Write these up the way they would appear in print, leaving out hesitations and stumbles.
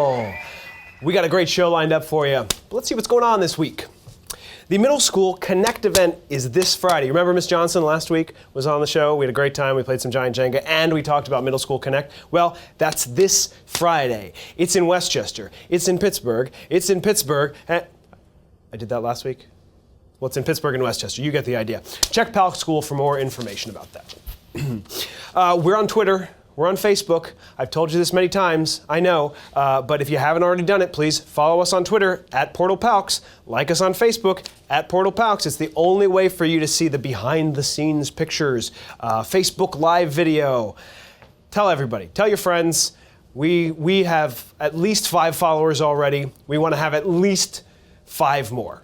Middle. We got a great show lined up for you. Let's see what's going on this week. The Middle School Connect event is this Friday. Remember Miss Johnson last week was on the show? We had a great time. We played some Giant Jenga and we talked about Middle School Connect. Well, that's this Friday. It's in Westchester. It's in Pittsburgh. It's in Pittsburgh. I did that last week? Well, it's in Pittsburgh and Westchester. You get the idea. Check PALCS School for more information about that. We're on Twitter. We're on Facebook. I've told you this many times, I know, but if you haven't already done it, please follow us on Twitter @PortalPalcs, like us on Facebook @PortalPalcs. It's the only way for you to see the behind-the-scenes pictures, Facebook Live video. Tell everybody, tell your friends. We have at least 5 followers already. We want to have at least 5 more.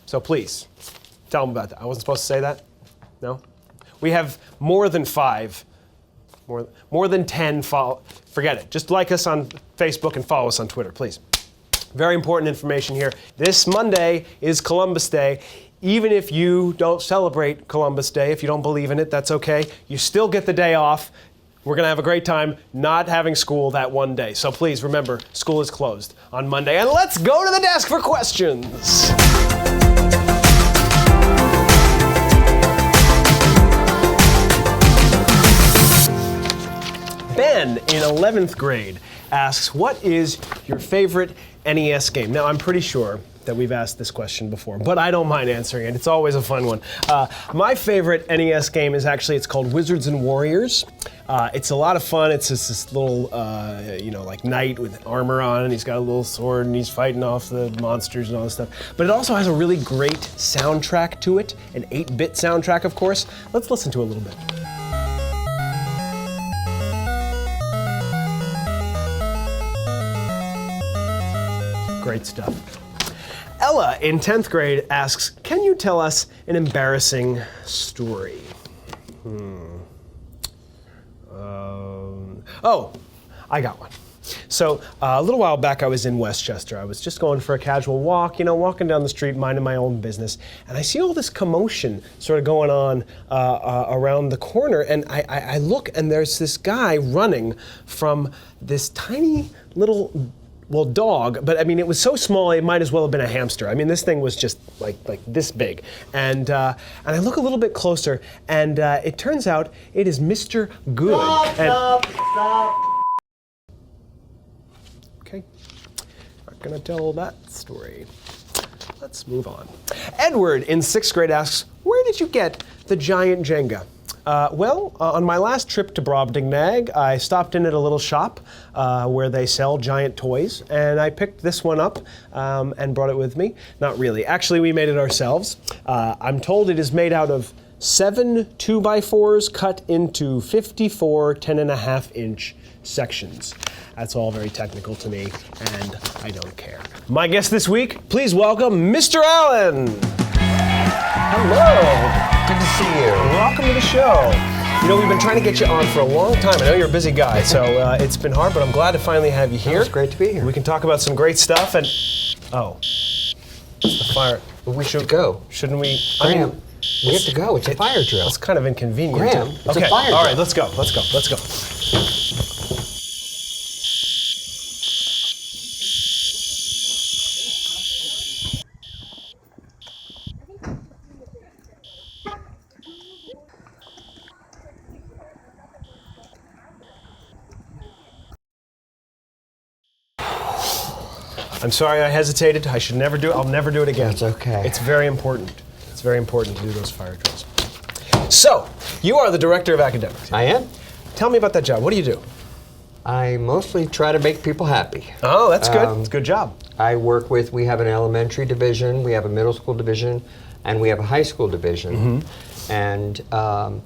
So please, tell them about that. I wasn't supposed to say that? No? We have more than 5. More than 10 follow. Forget it. Just like us on Facebook and follow us on Twitter, please. Very important information here. This Monday is Columbus Day. Even if you don't celebrate Columbus Day, if you don't believe in it, that's okay. You still get the day off. We're going to have a great time not having school that one day. So please remember, school is closed on Monday. And let's go to the desk for questions. Ben in 11th grade asks, what is your favorite NES game? Now, I'm pretty sure that we've asked this question before, but I don't mind answering it. It's always a fun one. My favorite NES game is actually, it's called Wizards and Warriors. It's a lot of fun. It's just this little, like knight with armor on, and he's got a little sword, and he's fighting off the monsters and all this stuff. But it also has a really great soundtrack to it, an 8-bit soundtrack, of course. Let's listen to it a little bit. Great stuff. Ella in 10th grade asks, can you tell us an embarrassing story? I got one. So a little while back I was in Westchester. I was just going for a casual walk, walking down the street, minding my own business. And I see all this commotion sort of going on around the corner. And I look and there's this guy running from this tiny little dog, but I mean, it was so small, it might as well have been a hamster. I mean, this thing was just like this big. And I look a little bit closer, and it turns out it is Mr. Good. Stop. Okay, not gonna tell that story. Let's move on. Edward in 6th grade asks, where did you get the Giant Jenga? On my last trip to Brobdingnag, I stopped in at a little shop where they sell giant toys, and I picked this one up and brought it with me. Not really. Actually, we made it ourselves. I'm told it is made out of 7 2x4s cut into 54 10.5-inch sections. That's all very technical to me, and I don't care. My guest this week, please welcome Mr. Allen. Hello. Good to see you. Welcome to the show. We've been trying to get you on for a long time. I know you're a busy guy, so it's been hard, but I'm glad to finally have you here. It's great to be here. We can talk about some great stuff, and it's the fire. We should go. Shouldn't we? Graham, we have to go. It's a fire drill. It's kind of inconvenient. Graham, it's a fire drill. All right, let's go. I'm sorry I hesitated. I should never do it. I'll never do it again. It's okay. It's very important. It's very important to do those fire drills. So, you are the director of academics. I am. Tell me about that job. What do you do? I mostly try to make people happy. Oh, that's good. It's a good job. We have an elementary division, we have a middle school division, and we have a high school division. Mm-hmm. And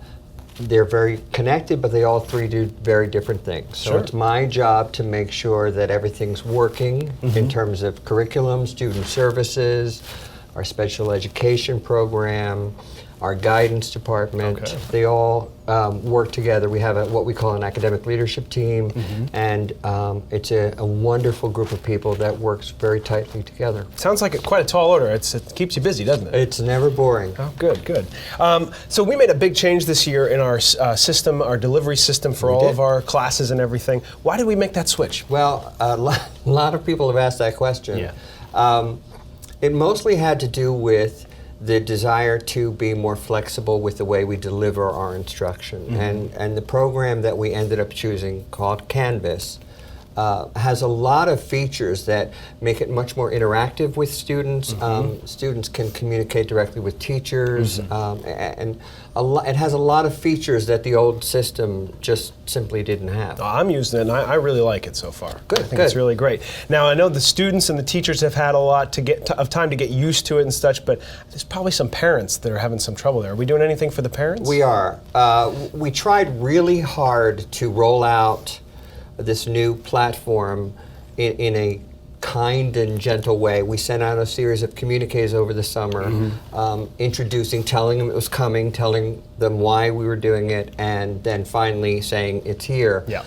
they're very connected, but they all three do very different things. So It's my job to make sure that everything's working in terms of curriculum, student services, our special education program, our guidance department. Okay. They all work together. We have what we call an academic leadership team, and it's a wonderful group of people that works very tightly together. Sounds like quite a tall order. It keeps you busy, doesn't it? It's never boring. Oh, good, good. So we made a big change this year in our system, our delivery system for all of our classes and everything. Why did we make that switch? Well, a lot of people have asked that question. Yeah. It mostly had to do with the desire to be more flexible with the way we deliver our instruction. And the program that we ended up choosing, called Canvas, has a lot of features that make it much more interactive with students. Students can communicate directly with teachers, and it has a lot of features that the old system just simply didn't have. I'm using it, and I really like it so far. Good, I think it's really great. Now, I know the students and the teachers have had a lot of time to get used to it and such, but there's probably some parents that are having some trouble there. Are we doing anything for the parents? We are. We tried really hard to roll out this new platform in a kind and gentle way. We sent out a series of communiques over the summer, introducing, telling them it was coming, telling them why we were doing it, and then finally saying it's here. Yeah.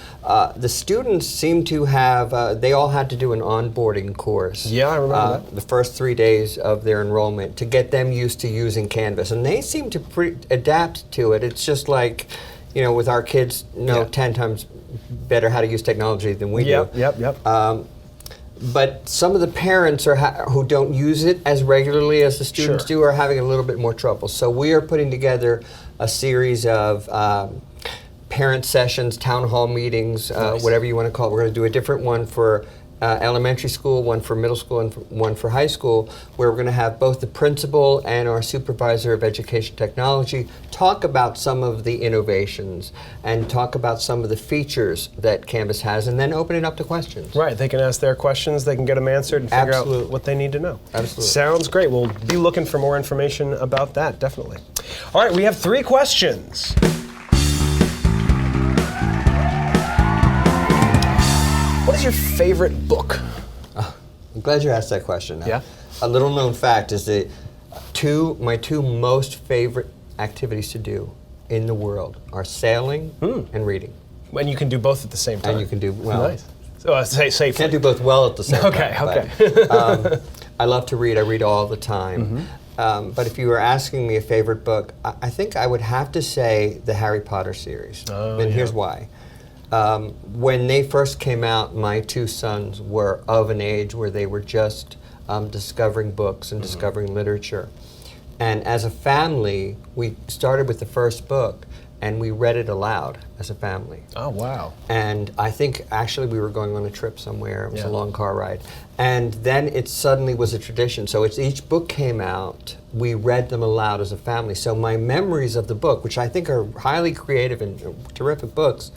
The students seem to have, they all had to do an onboarding course. Yeah, I remember that. The first 3 days of their enrollment to get them used to using Canvas. And they seem to adapt to it. It's just like, you know, with our kids know 10 times better how to use technology than we do. Yep. But some of the parents who don't use it as regularly as the students do are having a little bit more trouble. So we are putting together a series of parent sessions, town hall meetings, whatever you want to call it. We're going to do a different one for elementary school, one for middle school, and one for high school, where we're going to have both the principal and our supervisor of education technology talk about some of the innovations and talk about some of the features that Canvas has, and then open it up to questions. Right, they can ask their questions, they can get them answered and figure out what they need to know. Absolutely. Sounds great. We'll be looking for more information about that, definitely. All right, we have 3 questions. What is your favorite book? I'm glad you asked that question. Yeah. A little known fact is that my two most favorite activities to do in the world are sailing and reading. And you can do both at the same time. And you can do well. Nice. So say safely. Can't do both well at the same time. Okay. But, I love to read. I read all the time. But if you were asking me a favorite book, I think I would have to say the Harry Potter series. And here's why. When they first came out, my 2 sons were of an age where they were just discovering books and discovering literature. And as a family, we started with the first book, and we read it aloud as a family. Oh, wow. And I think actually we were going on a trip somewhere. It was a long car ride. And then it suddenly was a tradition. So each book came out, we read them aloud as a family. So my memories of the book, which I think are highly creative and terrific books,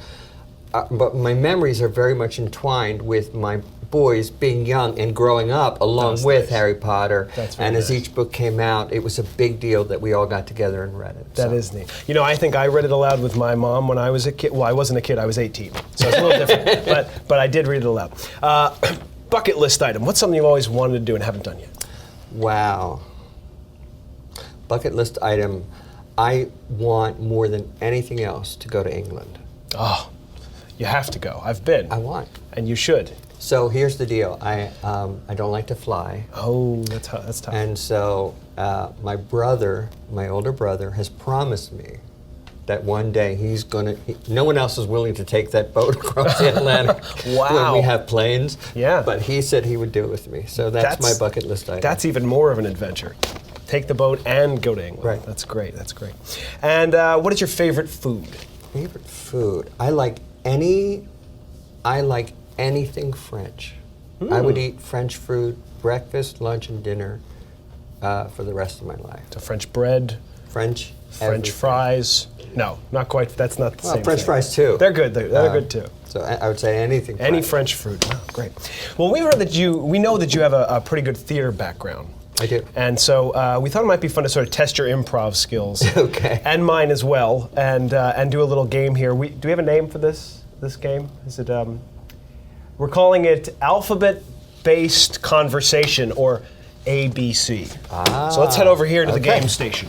but my memories are very much entwined with my boys being young and growing up along with Harry Potter. And as each book came out, it was a big deal that we all got together and read it. That is neat. You know, I think I read it aloud with my mom when I was a kid. Well, I wasn't a kid, I was 18. So it's a little different. But I did read it aloud. Bucket list item. What's something you've always wanted to do and haven't done yet? Wow. Bucket list item. I want more than anything else to go to England. Oh, you have to go. I've been. I want. And you should. So here's the deal. I don't like to fly. Oh, that's tough. And so my older brother, has promised me that one day he's going to, no one else is willing to take that boat across the Atlantic when we have planes. Yeah. But he said he would do it with me. So that's my bucket list item. That's even more of an adventure. Take the boat and go to England. Right. That's great. That's great. And what is your favorite food? Favorite food? I like anything French. I would eat French food, breakfast, lunch, and dinner for the rest of my life. So French bread, French fries. No, not quite. That's not the same French thing. fries too. They're good. They're good too. So I would say anything. Any French food. Oh, great. Well, we heard that we know that you have a pretty good theater background. I do. And so we thought it might be fun to sort of test your improv skills. Okay. And mine as well, and do a little game here. Do we have a name for this game? Is it? We're calling it alphabet-based conversation, or ABC. So let's head over here to the game station.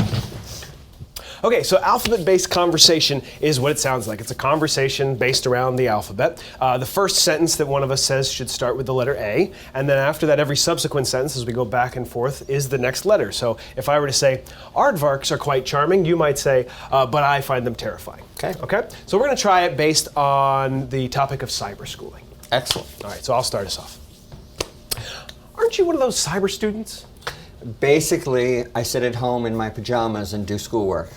Okay, so alphabet-based conversation is what it sounds like. It's a conversation based around the alphabet. The first sentence that one of us says should start with the letter A, and then after that, every subsequent sentence, as we go back and forth, is the next letter. So if I were to say, aardvarks are quite charming, you might say, but I find them terrifying. Okay. Okay? So we're going to try it based on the topic of cyberschooling. Excellent. All right, so I'll start us off. Aren't you one of those cyber students? Basically, I sit at home in my pajamas and do schoolwork.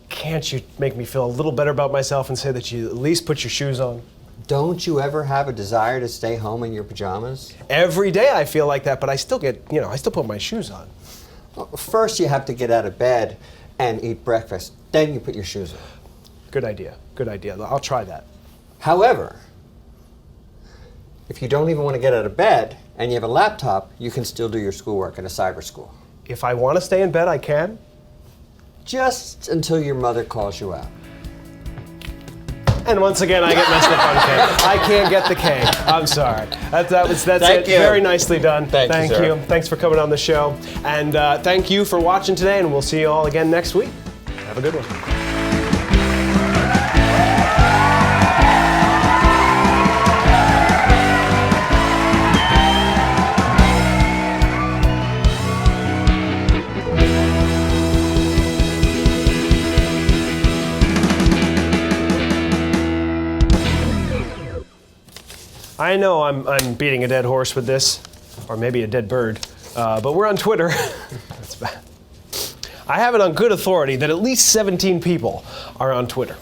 Can't you make me feel a little better about myself and say that you at least put your shoes on? Don't you ever have a desire to stay home in your pajamas? Every day I feel like that, but I still I still put my shoes on. Well, first, you have to get out of bed and eat breakfast. Then you put your shoes on. Good idea. Good idea. I'll try that. However, if you don't even want to get out of bed and you have a laptop, you can still do your schoolwork in a cyber school. If I want to stay in bed, I can. Just until your mother calls you out. And once again, I get messed up on K. I can't get the K. I'm sorry. That's Thank it. you. Very nicely done. Thank you, sir. Thanks for coming on the show. And thank you for watching today, and we'll see you all again next week. Have a good one. I know I'm beating a dead horse with this, or maybe a dead bird, but we're on Twitter. That's bad. I have it on good authority that at least 17 people are on Twitter.